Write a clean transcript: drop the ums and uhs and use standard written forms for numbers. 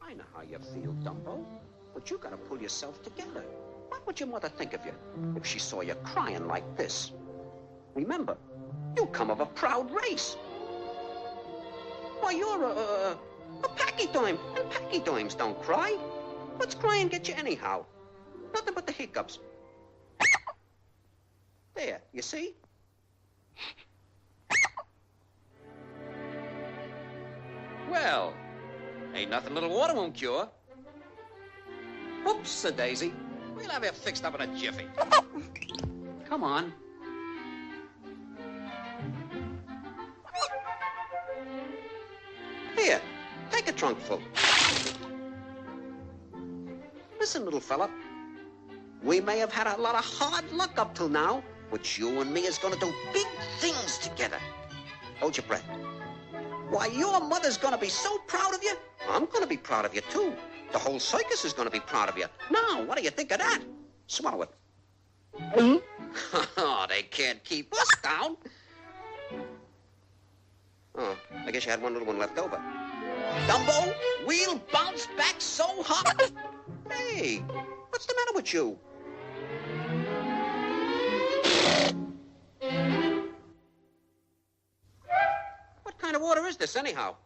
I know how you feel, Dumbo, but you gotta pull yourself together. What would your mother think of you if she saw you crying like this? Remember, you come of a proud race. Why, you're a pachyderm, and pachyderms don't cry. What's crying get you anyhow? Nothing but the hiccups. There, you see? Well, ain't nothing little water won't cure. Oops-a-daisy. We'll have it fixed up in a jiffy. Come on. Here, take a trunk full. Listen, little fella. We may have had a lot of hard luck up till now, but you and me is gonna do big things together. Hold your breath. Why, your mother's gonna be so proud of you. I'm gonna be proud of you, too. The whole circus is gonna be proud of you. Now, what do you think of that? Swallow it. Oh, they can't keep us down. Oh, I guess you had one little one left over. Dumbo, we'll bounce back so hard. Hey, what's the matter with you? What kind of water is this, anyhow?